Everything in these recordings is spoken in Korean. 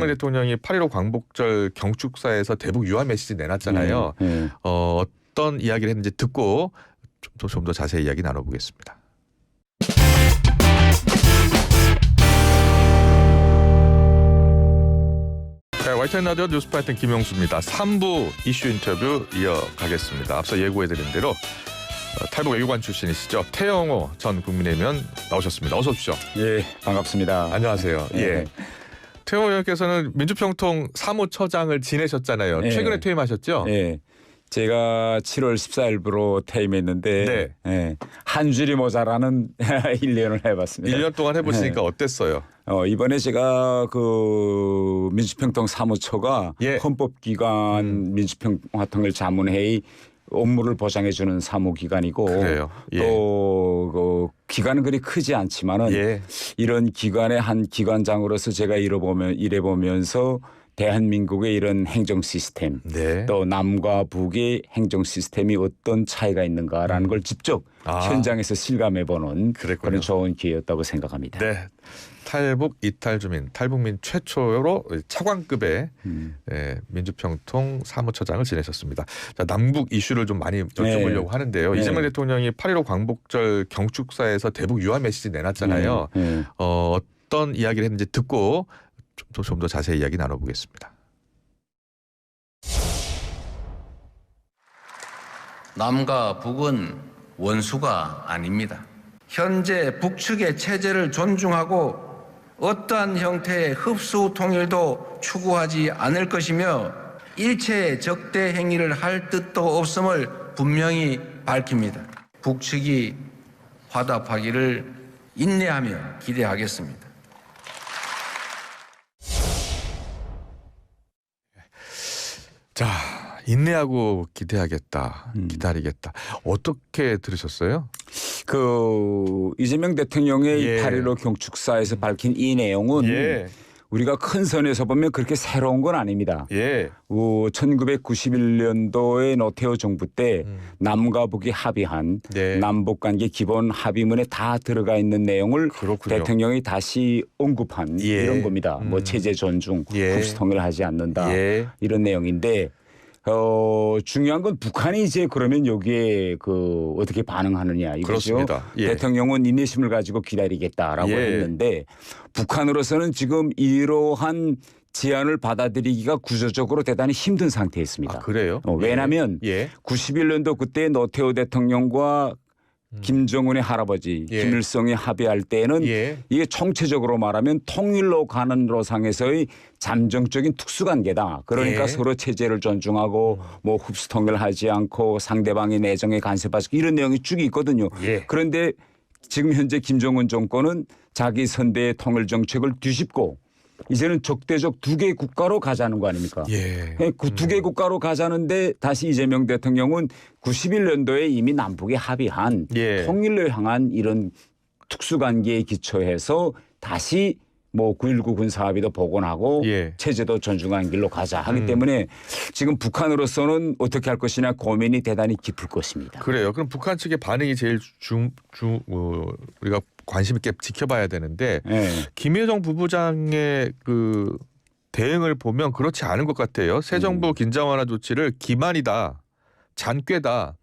이재명 대통령이 8.15 광복절 경축사에서 대북 유화 메시지 내놨잖아요. 어떤 이야기를 했는지 듣고 좀 더 자세히 이야기 나눠보겠습니다. 네, YTN 라디오 뉴스 파이팅 김용수입니다. 3부 이슈 인터뷰 이어가겠습니다. 앞서 예고해드린 대로 탈북 외교관 출신이시죠. 태영호 전 국민의힘 의원 나오셨습니다. 어서 오십시오. 예, 반갑습니다. 안녕하세요. 예. 태영호 의원께서는 민주평통 사무처장을 지내셨잖아요. 예. 최근에 퇴임하셨죠? 예. 제가 7월 14일부로 퇴임했는데 네. 예, 한 줄이 모자라는 1년을 해봤습니다. 1년 동안 해보시니까 어땠어요? 이번에 제가 그 민주평통 사무처가 예. 헌법기관 민주평화통일 자문회의 업무를 보장해주는 사무기관이고 그래요. 예. 또 그 기관은 그리 크지 않지만은 예. 이런 기관의 한 기관장으로서 제가 일해보면서 대한민국의 이런 행정 시스템 네. 또 남과 북의 행정 시스템이 어떤 차이가 있는가라는 걸 직접 현장에서 실감해보는 그랬군요. 그런 좋은 기회였다고 생각합니다. 네. 탈북 이탈 주민, 탈북민 최초로 차관급의 민주평통 사무처장을 지내셨습니다. 자, 남북 이슈를 좀 많이 여쭤보려고 하는데요. 이재명 대통령이 8.15 광복절 경축사에서 대북 유화 메시지 내놨잖아요. 어떤 이야기를 했는지 듣고 좀 더 자세히 이야기 나눠보겠습니다. 남과 북은 원수가 아닙니다. 현재 북측의 체제를 존중하고 어떠한 형태의 흡수 통일도 추구하지 않을 것이며 일체의 적대 행위를 할 뜻도 없음을 분명히 밝힙니다. 북측이 화답하기를 인내하며 기대하겠습니다. 자, 인내하고 기대하겠다, 기다리겠다. 어떻게 들으셨어요? 그 이재명 대통령의 8.15 경축사에서 밝힌 이 내용은 우리가 큰 선에서 보면 그렇게 새로운 건 아닙니다. 1991년도에 노태우 정부 때 남과 북이 합의한 남북관계 기본 합의문에 다 들어가 있는 내용을 대통령이 다시 언급한 이런 겁니다. 뭐 체제 존중, 흡수 통일하지 않는다 이런 내용인데 중요한 건 북한이 이제 그러면 여기에 그 어떻게 반응하느냐 이거죠. 대통령은 인내심을 가지고 기다리겠다라고 했는데 북한으로서는 지금 이러한 제안을 받아들이기가 구조적으로 대단히 힘든 상태에 있습니다. 그래요? 왜냐하면 91년도 그때 노태우 대통령과 김정은의 할아버지 김일성이 합의할 때는 이게 총체적으로 말하면 통일로 가는 로상에서의 잠정적인 특수관계다. 그러니까 서로 체제를 존중하고 뭐 흡수 통일하지 않고 상대방의 내정에 간섭하지 이런 내용이 쭉 있거든요. 그런데 지금 현재 김정은 정권은 자기 선대의 통일 정책을 뒤집고 이제는 적대적 두 개 국가로 가자는 거 아닙니까? 그 두 개 국가로 가자는데 다시 이재명 대통령은 91년도에 이미 남북이 합의한 통일로 향한 이런 특수관계에 기초해서 다시 뭐 9.19 군사합의도 복원하고 체제도 존중하는 길로 가자 하기 때문에 지금 북한으로서는 어떻게 할 것이냐 고민이 대단히 깊을 것입니다. 그래요. 그럼 북한 측의 반응이 제일 우리가 관심 있게 지켜봐야 되는데 김여정 부부장의 그 대응을 보면 그렇지 않은 것 같아요. 새 정부 긴장 완화 조치를 기만이다, 잔꾀다,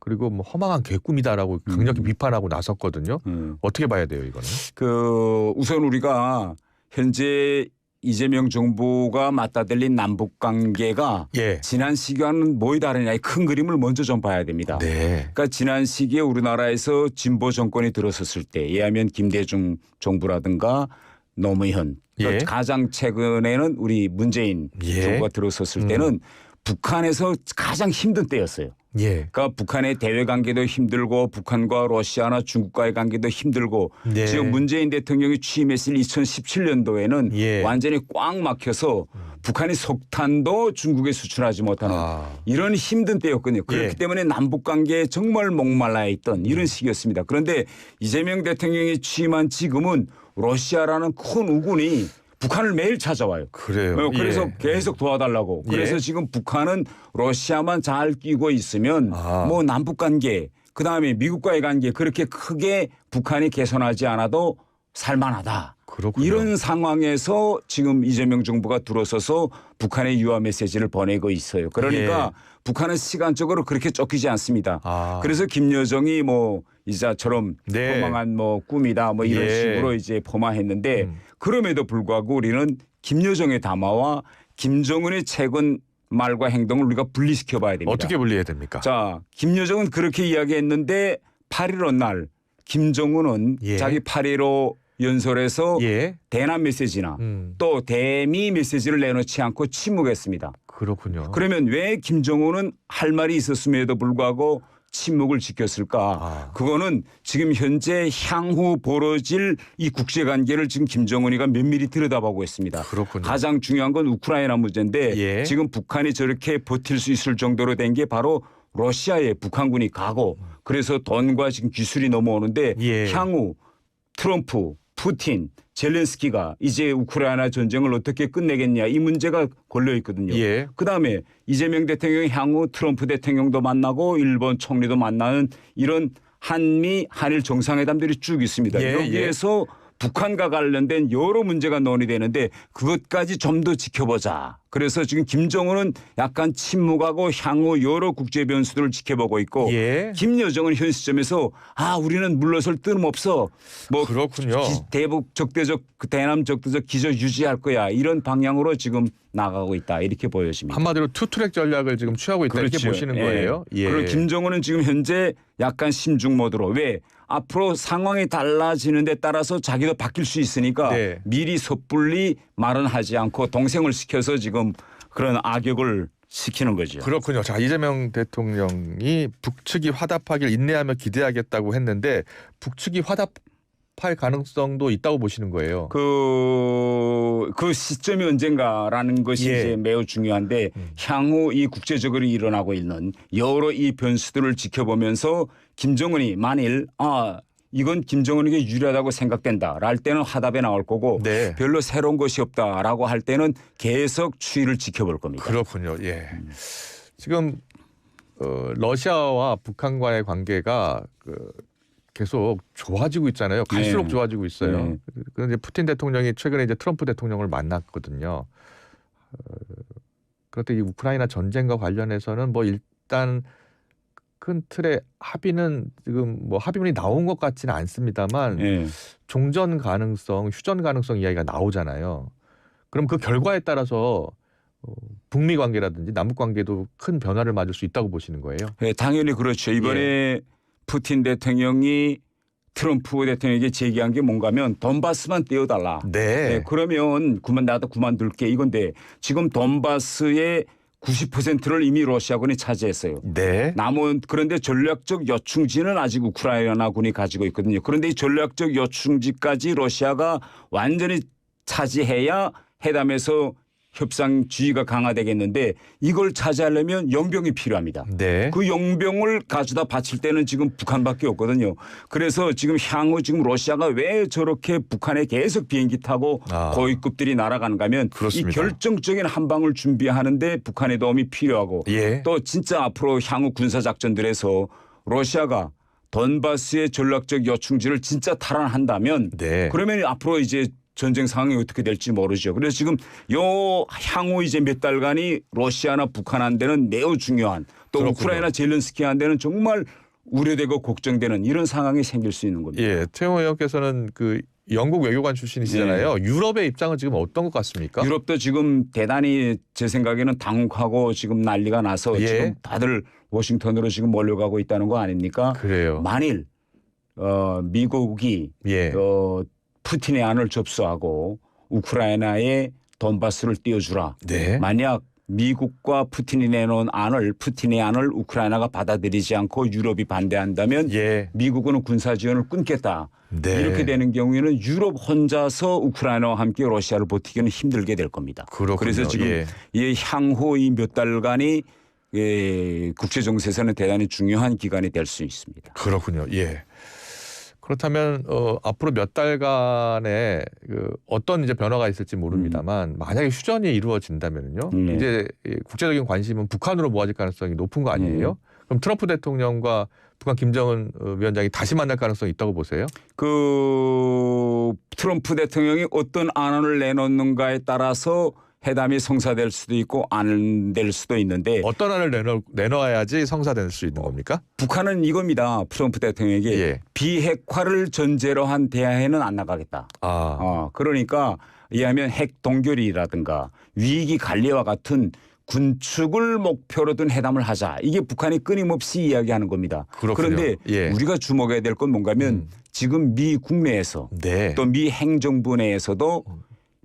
그리고 뭐 허망한 개꿈이다라고 강력히 비판하고 나섰거든요. 어떻게 봐야 돼요, 이거는? 그 우선 우리가 현재 이재명 정부가 맞다들린 남북 관계가 지난 시기와는 뭐이 다르냐 이 큰 그림을 먼저 좀 봐야 됩니다. 그러니까 지난 시기에 우리나라에서 진보 정권이 들어섰을 때 예하면 김대중 정부라든가 노무현 그러니까 가장 최근에는 우리 문재인 정부가 들어섰을 때는 북한에서 가장 힘든 때였어요. 그러니까 북한의 대외 관계도 힘들고 북한과 러시아나 중국과의 관계도 힘들고 지금 문재인 대통령이 취임했을 2017년도에는 완전히 꽉 막혀서 북한이 석탄도 중국에 수출하지 못하는 이런 힘든 때였거든요. 그렇기 때문에 남북 관계에 정말 목말라 있던 이런 시기였습니다. 그런데 이재명 대통령이 취임한 지금은 러시아라는 큰 우군이 북한을 매일 찾아와요. 그래요. 그래서 계속 도와달라고. 그래서 지금 북한은 러시아만 잘 끼고 있으면 뭐 남북 관계 그다음에 미국과의 관계 그렇게 크게 북한이 개선하지 않아도 살만하다. 그렇군요. 이런 상황에서 지금 이재명 정부가 들어서서 북한에 유화 메시지를 보내고 있어요. 그러니까 북한은 시간적으로 그렇게 쫓기지 않습니다. 그래서 김여정이 뭐 이자처럼 포망한 뭐 꿈이다 뭐 이런 식으로 이제 포망했는데 그럼에도 불구하고 우리는 김여정의 담화와 김정은의 최근 말과 행동을 우리가 분리시켜 봐야 됩니다. 어떻게 분리해야 됩니까? 자, 김여정은 그렇게 이야기했는데 8.15 날 김정은은 자기 8.15 연설에서 대남 메시지나 또 대미 메시지를 내놓지 않고 침묵했습니다. 그렇군요. 그러면 왜 김정은은 할 말이 있었음에도 불구하고 침묵을 지켰을까? 그거는 지금 현재 향후 벌어질 이 국제관계를 지금 김정은이가 면밀히 들여다보고 있습니다. 그렇군요. 가장 중요한 건 우크라이나 문제인데 지금 북한이 저렇게 버틸 수 있을 정도로 된 게 바로 러시아에 북한군이 가고 그래서 돈과 지금 기술이 넘어오는데 향후 트럼프, 푸틴, 젤렌스키가 이제 우크라이나 전쟁을 어떻게 끝내겠냐 이 문제가 걸려 있거든요. 그다음에 이재명 대통령이 향후 트럼프 대통령도 만나고 일본 총리도 만나는 이런 한미 한일 정상회담들이 쭉 있습니다. 여기에서 북한과 관련된 여러 문제가 논의되는데 그것까지 좀 더 지켜보자. 그래서 지금 김정은은 약간 침묵하고 향후 여러 국제 변수들을 지켜보고 있고 김여정은 현 시점에서 우리는 물러설 뜸 없어. 뭐 그렇군요. 대북 적대적 대남 적대적 기조 유지할 거야. 이런 방향으로 지금 나가고 있다. 이렇게 보여집니다. 한마디로 투트랙 전략을 지금 취하고 있다. 이렇게 보시는 거예요. 그리고 김정은은 지금 현재 약간 심중 모드로 왜 앞으로 상황이 달라지는 데 따라서 자기도 바뀔 수 있으니까 미리 섣불리 말은 하지 않고 동생을 시켜서 지금 그런 악역을 시키는 거죠. 그렇군요. 자, 이재명 대통령이 북측이 화답하길 인내하며 기대하겠다고 했는데 북측이 화답할 가능성도 있다고 보시는 거예요. 그 시점이 언젠가라는 것이 이제 매우 중요한데 향후 이 국제적으로 일어나고 있는 여러 이 변수들을 지켜보면서 김정은이 만일 이건 김정은에게 유리하다고 생각된다. 랄 때는 화답에 나올 거고 별로 새로운 것이 없다라고 할 때는 계속 추이를 지켜볼 겁니다. 그렇군요. 지금 러시아와 북한과의 관계가 계속 좋아지고 있잖아요. 갈수록 좋아지고 있어요. 그런데 푸틴 대통령이 최근에 이제 트럼프 대통령을 만났거든요. 그런데 이 우크라이나 전쟁과 관련해서는 뭐 일단 큰 틀의 합의는 지금 뭐 합의문이 나온 것 같지는 않습니다만 종전 가능성, 휴전 가능성 이야기가 나오잖아요. 그럼 그 결과에 따라서 북미 관계라든지 남북 관계도 큰 변화를 맞을 수 있다고 보시는 거예요? 네, 당연히 그렇죠. 이번에 푸틴 대통령이 트럼프 대통령에게 제기한 게 뭔가면 돈바스만 떼어달라. 그러면 나도 그만둘게 이건데 지금 돈바스의 90%를 이미 러시아군이 차지했어요. 남은 그런데 전략적 요충지는 아직 우크라이나군이 가지고 있거든요. 그런데 이 전략적 요충지까지 러시아가 완전히 차지해야 회담에서 협상 지위가 강화되겠는데 이걸 차지하려면 용병이 필요합니다. 그 용병을 가져다 바칠 때는 지금 북한밖에 없거든요. 그래서 지금 향후 지금 러시아가 왜 저렇게 북한에 계속 비행기 타고 고위급들이 날아가는가 하면 이 결정적인 한 방을 준비하는데 북한의 도움이 필요하고 또 진짜 앞으로 향후 군사작전들에서 러시아가 돈바스의 전략적 요충지를 진짜 탈환한다면 그러면 앞으로 이제 전쟁 상황이 어떻게 될지 모르죠. 그래서 지금 향후 이제 몇 달간이 러시아나 북한한테는 매우 중요한 또 우크라이나 젤렌스키한테는 정말 우려되고 걱정되는 이런 상황이 생길 수 있는 겁니다. 최영호 의원께서는 그 영국 외교관 출신이시잖아요. 유럽의 입장은 지금 어떤 것 같습니까? 유럽도 지금 대단히 제 생각에는 당혹하고 지금 난리가 나서 지금 다들 워싱턴으로 지금 몰려가고 있다는 거 아닙니까? 그래요. 만일 미국이 푸틴의 안을 접수하고 우크라이나에 돈바스를 띄워주라. 만약 미국과 푸틴이 내놓은 푸틴의 안을 우크라이나가 받아들이지 않고 유럽이 반대한다면 미국은 군사 지원을 끊겠다. 이렇게 되는 경우에는 유럽 혼자서 우크라이나와 함께 러시아를 버티기는 힘들게 될 겁니다. 그래서 지금 향후 이 몇 달간이 국제 정세에서는 대단히 중요한 기간이 될 수 있습니다. 그렇군요. 그렇다면 앞으로 몇 달간의 어떤 이제 변화가 있을지 모릅니다만 만약에 휴전이 이루어진다면요, 이제 국제적인 관심은 북한으로 모아질 가능성이 높은 거 아니에요? 그럼 트럼프 대통령과 북한 김정은 위원장이 다시 만날 가능성이 있다고 보세요? 그 트럼프 대통령이 어떤 안을 내놓는가에 따라서 회담이 성사될 수도 있고 안 될 수도 있는데 어떤 안을 내놓아야지 성사될 수 있는 겁니까? 북한은 이겁니다. 트럼프 대통령에게 예. 비핵화를 전제로 한 대화에는 안 나가겠다. 그러니까 이하면 핵 동결이라든가 위기 관리와 같은 군축을 목표로 둔 회담을 하자. 이게 북한이 끊임없이 이야기하는 겁니다. 그렇군요. 그런데 예. 우리가 주목해야 될 건 뭔가면 지금 미 국내에서 네. 또 미 행정부 내에서도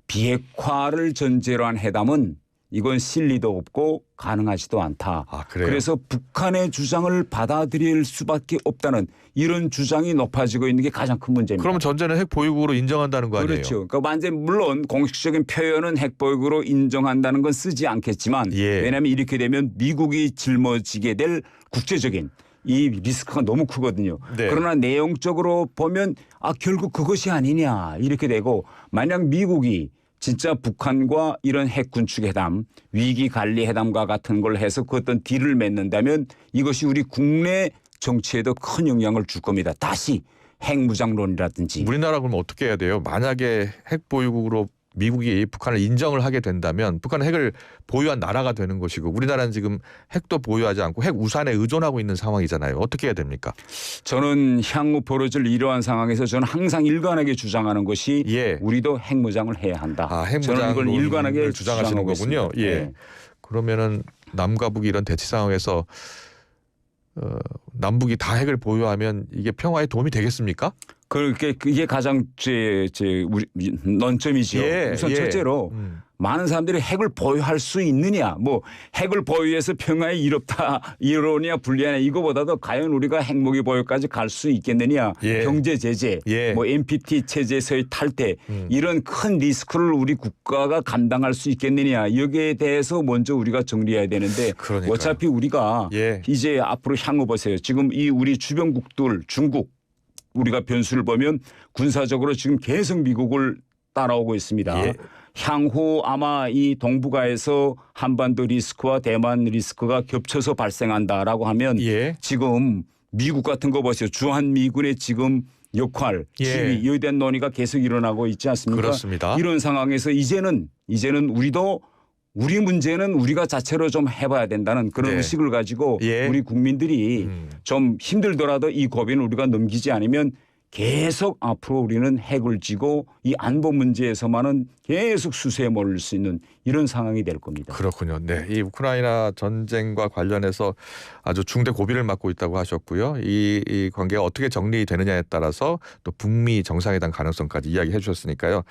비핵화를 전제로 한 회담은 이건 실리도 없고 가능하지도 않다. 그래요? 그래서 북한의 주장을 받아들일 수밖에 없다는 이런 주장이 높아지고 있는 게 가장 큰 문제입니다. 그럼 전제는 핵 보유국으로 인정한다는 거 아니에요? 그렇죠. 그러니까 완전 물론 공식적인 표현은 핵 보유국으로 인정한다는 건 쓰지 않겠지만 예. 왜냐하면 이렇게 되면 미국이 짊어지게 될 국제적인 이 리스크가 너무 크거든요. 네. 그러나 내용적으로 보면 결국 그것이 아니냐 이렇게 되고 만약 미국이 진짜 북한과 이런 핵 군축 회담, 위기 관리 회담과 같은 걸 해서 그 어떤 딜을 맺는다면 이것이 우리 국내 정치에도 큰 영향을 줄 겁니다. 다시 핵 무장론이라든지. 우리나라 그러면 어떻게 해야 돼요? 만약에 핵 보유국으로 미국이 북한을 인정을 하게 된다면 북한은 핵을 보유한 나라가 되는 것이고 우리나라는 지금 핵도 보유하지 않고 핵 우산에 의존하고 있는 상황이잖아요. 어떻게 해야 됩니까? 저는 향후 벌어질 이러한 상황에서 저는 항상 일관하게 주장하는 것이 예. 우리도 핵무장을 해야 한다. 핵무장을 이걸 일관하게 주장하시는 거군요. 예. 네. 그러면은 남과 북이 이런 대치 상황에서 남북이 다 핵을 보유하면 이게 평화에 도움이 되겠습니까? 그게 가장 우리 논점이죠. 예, 우선 예. 첫째로 많은 사람들이 핵을 보유할 수 있느냐, 뭐 핵을 보유해서 평화에 이르느냐 불리하냐 이거보다도 과연 우리가 핵무기 보유까지 갈 수 있겠느냐, 예. 경제 제재, 예. 뭐 NPT 체제에서의 탈퇴 이런 큰 리스크를 우리 국가가 감당할 수 있겠느냐 여기에 대해서 먼저 우리가 정리해야 되는데 그러니까요. 어차피 우리가 예. 이제 앞으로 향후 보세요. 지금 이 우리 주변국들 중국 우리가 변수를 보면 군사적으로 지금 계속 미국을 따라오고 있습니다. 예. 향후 아마 이 동북아에서 한반도 리스크와 대만 리스크가 겹쳐서 발생한다라고 하면 예. 지금 미국 같은 거 보세요. 주한미군의 지금 역할, 지위, 이에 대한 논의가 계속 일어나고 있지 않습니까? 그렇습니다. 이런 상황에서 이제는 우리도 우리 문제는 우리가 자체로 좀 해봐야 된다는 그런 네. 의식을 가지고 예. 우리 국민들이 좀 힘들더라도 이 고비는 우리가 넘기지 않으면 계속 앞으로 우리는 핵을 쥐고 이 안보 문제에서만은 계속 수세에 몰릴 수 있는 이런 상황이 될 겁니다. 그렇군요. 네, 이 우크라이나 전쟁과 관련해서 아주 중대 고비를 맞고 있다고 하셨고요. 이 관계가 어떻게 정리되느냐에 따라서 또 북미 정상회담 가능성까지 이야기해 주셨으니까요.